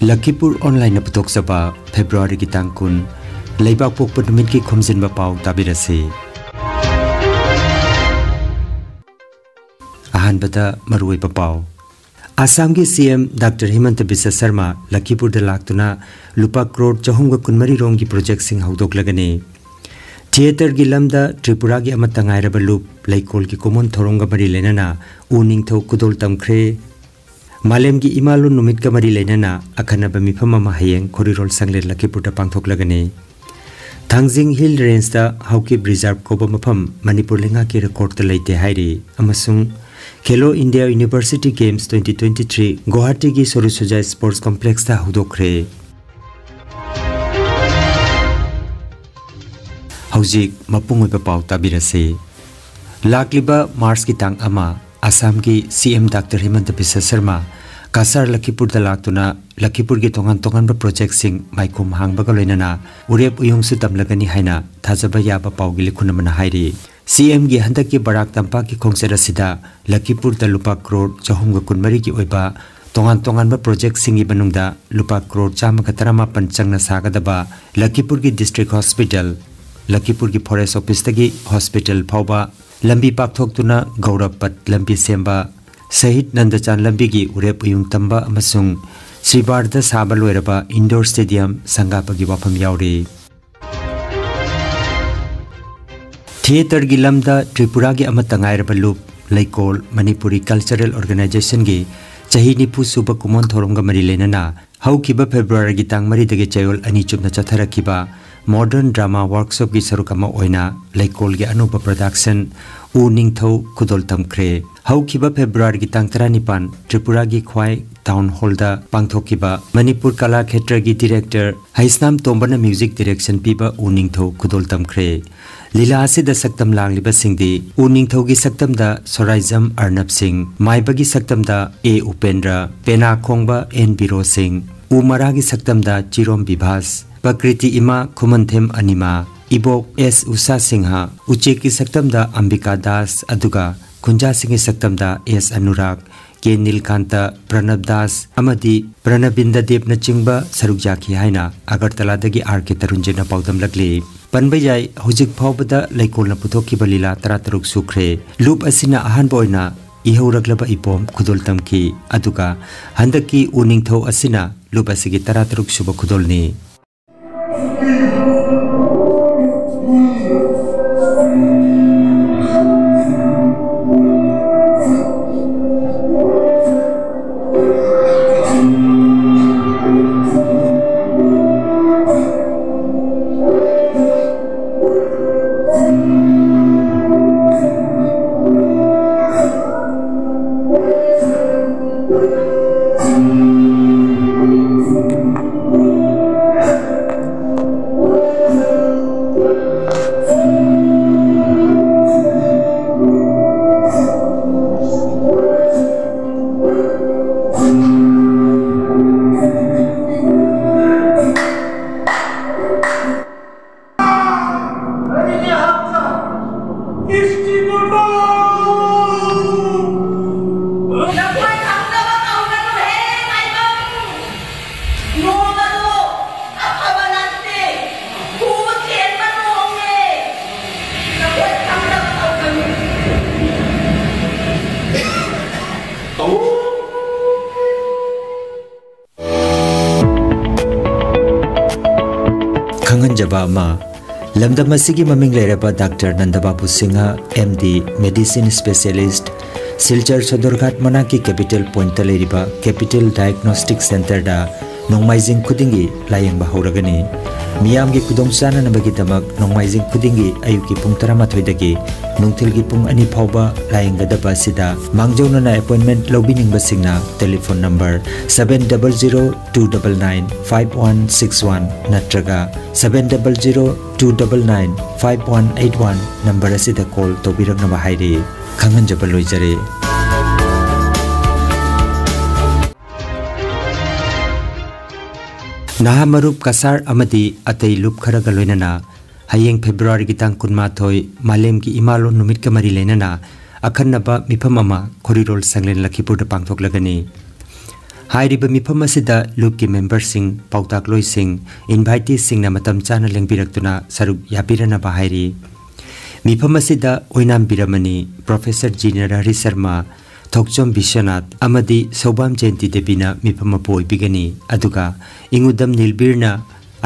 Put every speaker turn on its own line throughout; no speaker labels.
Lakhipur online putok saba February ki tangkun leibak pok penumit ki Khomjinba Pao tabirase. Ahan bata marui Pao. Assam ki CM Dr. Himanta Biswa Sarma Lakhipur da laktuna lupa crore chahumga kunmari rong ki project sing haudok lagane. Theater ki lamda Tripura ki amatangai raba loop laikol ki common thoronga bari lenana uning tho kudol tamkhre Malem ki imalun numit ka mari lenana akhanaba mifam ama hayeng korirol sangle Lakhipur da pangthok lagane. Thangjing Hill Range da Hauki Reserve koba mafam Manipur lenga ki record ta leite hairi amasung Khelo India University Games 2023 Guwahati ki Sorusoja Sports Complex da hudokre. Haujik mapungoi Pao tabirase. Lakliba Mars ki tang ama Assam ki CM Dr. Himanta Biswa Sarma Kasar Lakhipur da laktuna Lakhipur ki tongan ba project sing maikum hangba ka loinana urep uyong su tamlagani haina thajaba yaba Pao gi likhuna mana hairi. CM gi handak ki Barak Tampak ki khongchera sida Lakhipur da lupa crore chahumga kunmari ki oiba tongan ba project singi banungda lupa crore chama ka tarama panchangna sagadaba Lakhipur ki district hospital Lakhipur ki forest office tagi hospital phauba lambi pakthok tuna gaurapat lambi semba Sahid Nandachan lambi gi urep uyung tamba amasung Sribarda saba loiraba indoor stadium sangapa gi wafam yauri. Theater gi lamda Tripura gi amatangai raba loop laikol Manipuri cultural organization gi chahi nipu suba kumon thoronga mari lenana haukiba February gi tang mari dage chayol ani chupna chatharakiba modern drama workshop gi sarukama oina laikol gi anuba production uning tho kudol tamkhre haukiba February gi tang 35 Tripura gi khwai town hall da pangthokiba Manipur kala khetra gi director Haisnam Tombana music direction piba uning tho kudol tamkhre. Lila ase da saktam langliba singdi uning tho gi saktam da Soraizam Arnab Singh maiba gi saktam da A Upendra Pena Khongba N Biro Singh Umara gi saktam da Chirom Bibhas Pakriti Ima Khumanthem Anima Ibok S Usa Singha Uche ki saktam da Ambika Das aduga Kunja Singh saktam da S Anurag K Nilkanta Pranab Das amadi Pranabinda Debna Chingba Sarukjaki haina Agartala dagi RK Tarunjena Paudam lagli Panbayai hujik phawbada laikol na puthoki balila tarataruk sukre loop asina ahan boina ihuraglaba ipom khudol tamki aduga handaki uning tho asina loop asigi tarataruk suba khudolni. Khomjinba ma lamdam asigi maming leraba Dr. Nandababu Singha MD Medicine Specialist Silchar Sodorghat Manaki Capital Point Leriba Capital Diagnostic Center da Nongmaijing Kudingi layang bahuragani Miyam gi kudongchana nabagi damak Nongmaijing Kudingi ayuki pung 13 dagi nungthil gi pung 2 phawba layang gadaba sida mangjauna na appointment lobining basingna telephone number 7002995161 natraga 7002995181 number asida call tobiragna bahairi Khomjinba loijare. Naha marup kasar amadi atay loop kharaga loinana hayeng February gitang kunmathoi malem ki imalo numit ka mari lenana akhanaba mifam ama korirol sanglen Lakhipur da pangthok lagani हाइरिबा मिफम असिदा लूप की member Singh पाउताकलोई Singh invitee Singh ना मतम चाना लेंबिरक्तुना सरुक यापिरना बाहाइरी मिफम असिदा ओइनाम बिरमनी प्रोफेसर जीनर हरि शर्मा थोकचोम विश्वनाथ अमदी सौबाम जयंती देवीना मिफम पोई बिगनी अदुगा इंगुदम नीलबीरना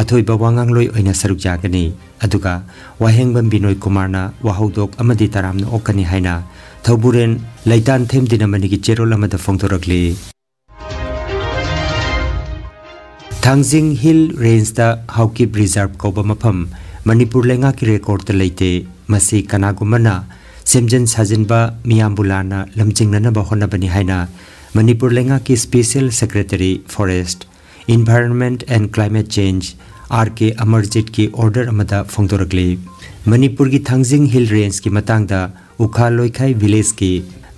अथोइबा वांगांगलोई ओइना सरुक जागनी अदुगा वाहेंगबम बिनोय कुमारना वाहौदोक अमदी तरामना ओकनी हाइना थौबुरेन लैतान थेम दिनमनी की चेरोल अमदा फोंगदोरकली थांगजिंग हिल रेंज दा हाउकिप रिजर्व कोबा मफम मणिपुर लेंगा की रेकॉर्ड त लेते मसी कनागुमना सेमजन साजिनबा मियाम्बुलाना लमजिंगनबा होनबनी हाइना मणिपुर लेंगा की special secretary forest environment and climate change R K. Amarjit की ऑर्डर अमदा फोंगदोरकली मणिपुर की थांगजिंग हिल रेंज की मतांगदा उखा लोइखाई विलेज की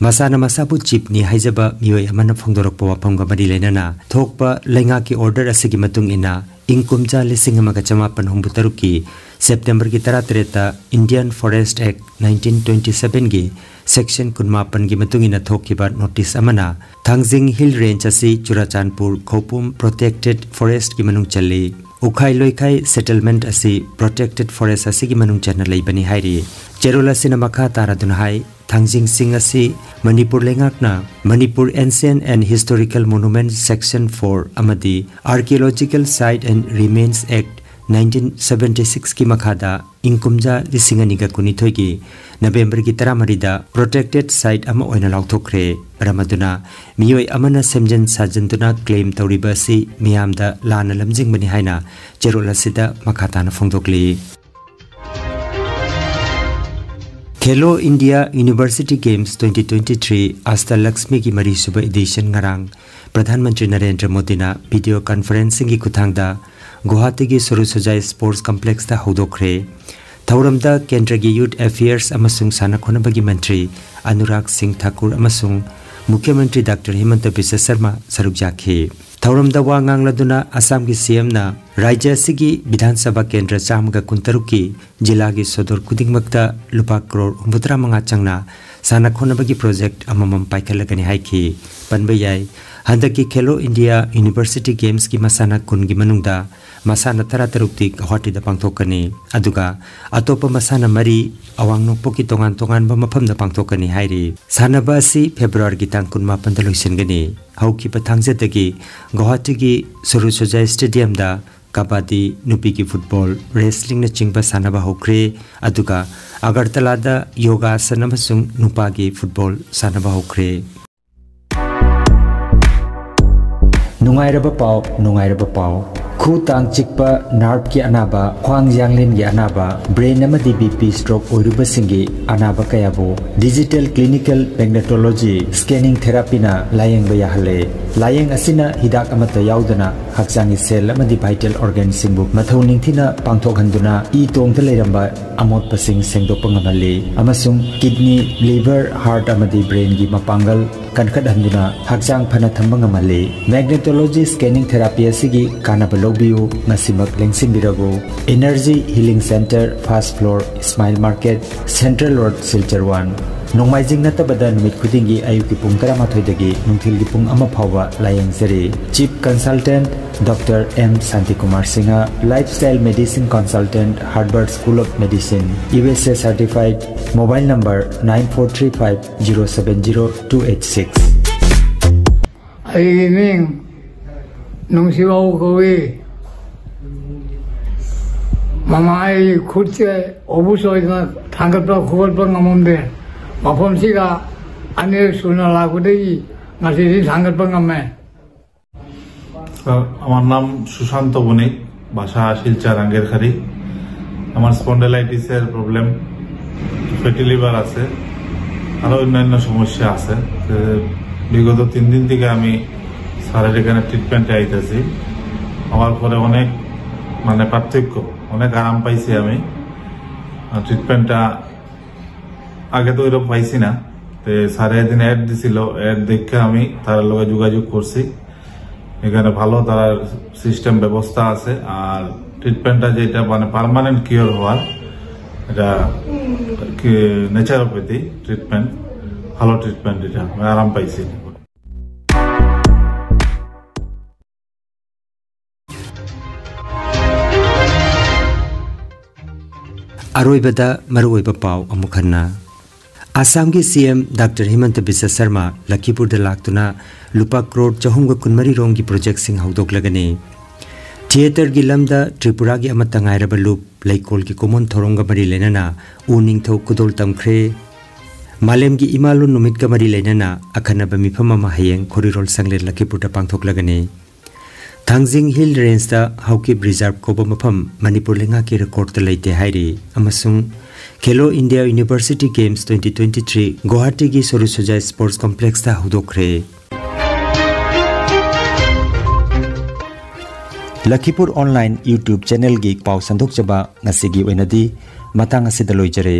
मसाना मसाबु चिपनी हाइजबा मियोय अमना फोंगदोरकपा वाफमगा मरी लेनना थोकपा लेंगा की ऑर्डर असिगी मतुंग इना इंकुमजा लिसिंग अमगा चमापन हुंबुतरुक की सेप्टेम्बर की 13 इंडियन फॉरेस्ट एक्ट 1927 की सेक्शन 19 की मतुंग इना थोकिबा नोटिस अमना थांगजिंग हिल रेंज असि चुराचानपुर खोपुम प्रोटेक्टेड फॉरेस्ट की मनुंग चली उखाई लोइखाई सेटलमेंट असि प्रोटेक्टेड फॉरेस्ट असि की मनुंग चना लैबनी हाइरी चेरोल असिना मखा तारादुन हाई थांगजिंग सिंह असि मणिपुर लेंगाकना Manipur ancient and historical monument section 4 अमदी archaeological site and remains act 1976 की मखादा इंकुमजा लिसिंगनिगा कुनिथोय की नवेंबर की 13 प्रोटेक्टेड साइट अमा ओइना लाउथोखरे रमदुना मियोय अमना सेमजन साजनदुना क्लेम तौरिबासी मियामदा लाना लमजिंगबनी हाइना चेरोलासिदा मखाताना फोंदोकली खेलो इंडिया यूनिवर्सिटी गेम्स 2023 आस्था लक्ष्मी की मरीसुब एडिशन ngarang प्रधानमंत्री नरेंद्र मोदी ना वीडियो कॉन्फ्रेंसिंग की खुथांगदा गुवाहाटी की सुरुसुजाई स्पोर्ट्स कॉम्प्लेक्स दा हौदोखरे थौरमदा केंद्र की यूथ अफेयर्स अमसुंग साना खोनबगी मंत्री अनुराग सिंह ठाकुर अमसुंग मुख्यमंत्री डॉक्टर हेमंत बिश्व शर्मा सरुक जाखे थौरमदा वांगांगलदुना असम की सीएम ना राज्य सिगी विधानसभा केंद्र चामगा कुंतरुक की जिला की सदर कुदिंगमक्ता लुपा करोड़ 93 चंगना साना खोनबगी प्रोजेक्ट अममम पाइखलगनी हाइखी पनबयाई हंदक की खेलो इंडिया यूनिवर्सिटी गेम्स की मसाना कुन की मनुंगदा मसाना 13 गुवाहाटी दा पांगथोकनी अदुगा अतोप मसाना मरी अवांग नोपो की तोंगान तोंगान बा मफम दा पांगथोकनी हाइरी सानाबा असि फेब्रुआरी की तांग 19 दा लोइसनगनी हौकी पथांगजेदगी गुवाहाटी की सुरुसुजाई स्टेडियम दा कबड्डी नुपी की फुटबॉल रेसलिंग न चिंगबा सानाबा होख्रे अदुगा अगरतला दा योगासन अमसुंग नुपा की फुटबॉल सानाबा होख्रे नुंगाइरबा पाव खु तांग चिकपा नार्व की अनाबा ख्वांग यांगलिन की अनाबा ब्रेन अमदी बीपी स्ट्रोक ओरुबसिंगी अनाबा कयाबो digital clinical magnetology scanning therapy ना लायंग बयाहले लायंग असिना हिदाक अमत याउदना हक्चांगी सेल अमदी वाइटल ऑर्गन सिंबु मथौ निंगथिना पांगथोकहंदुना ई तोंगद लेरंबा अमोटपसिंग सेंगदोपंगमले अमसुंग किडनी लिवर हार्ट अमदी ब्रेन की मपांगल कनखदहंदुना हक्चांग फना थंबंगमले मैग्नेटोलॉजी स्कैनिंग थेरापी असिगी कानाबा लोबियो नसिमक लेंसिंबिरगो energy healing centre first floor smile market central road Silchar 1 नोंमाइजिंग नतबदा नुमित खुदिंगी अयुकी पुंग 13 नुंथिल की पुंग अमा फावबा लायंगजरे chief consultant doctor M Shanti Kumar Singh lifestyle medicine consultant Harvard school of medicine USA certified mobile number 9435070286
Aiming nung siwaw kowe mamay kurche obuso na tanggalpa kubalpa ngamombe mapomsiga ane suna lagudei ngasisi tanggalpa ngamme
আমার নাম সুশান্ত বণিক বাসা শিলচর আঙ্গেরখারি আমার স্পন্ডাইলাইটিসের problem fatty liver আছে আর অন্যান্য সমস্যা আছে বিগত 3 দিন থেকে আমি স্যারের এখানে ট্রিটমেন্টে আইতেছি আমার পরে অনেক মানে পার্থক্য অনেক আরাম পাইছি আমি ট্রিটমেন্টটা আগে তো এরকম পাইছি না তো স্যার এদিন অ্যাড দিছিল অ্যাড দেখে আমি তার লগে যোগাযোগ করছি এখানে ভালো তার সিস্টেম ব্যবস্থা আছে আর ট্রিটমেন্টটা যেটা মানে পার্মানেন্ট কিওর হওয়ার এটা ন্যাচারোপ্যাথি ট্রিটমেন্ট ভালো ট্রিটমেন্ট এটা আমি আরাম পাইছি
अरोइबदा मरुओइबा पाव अमुखन्ना आसाम की सीएम डॉक्टर हेमंत बिस्वा शर्मा लखीपुर लाक्तुना लुपा करोड़ 440 रोम की प्रोजेक्ट सिंह हौदोक्लगने थिएटर की लमदा त्रिपुरा की अमत तंगाइरबा लुप लैकोल की कुमोन थोरोंगा मरी लेना उनिंगथौ कुदोल तमख्रे मालेम की इमालु नुमित का मरी लेना अखनब मिफम अमा हयेंग खोरिरोल संगले लखीपुर पांगथोक्लगने थांगजिंग हिल रेंज दा हाउकी रिजर्व कोबो मफम मणिपुर लेंगा की रिकॉर्ड लेते हाइरी अमसुंग खेलो इंडिया यूनिवर्सिटी गेम्स 2023 गुवाहाटी की सोरुसुजाई स्पोर्ट्स कॉम्प्लेक्स दा हुदोक्रे लखीपुर ऑनलाइन यूट्यूब चैनल की पाव संदोक जबा ngasi gi oinadi matang asida loijare।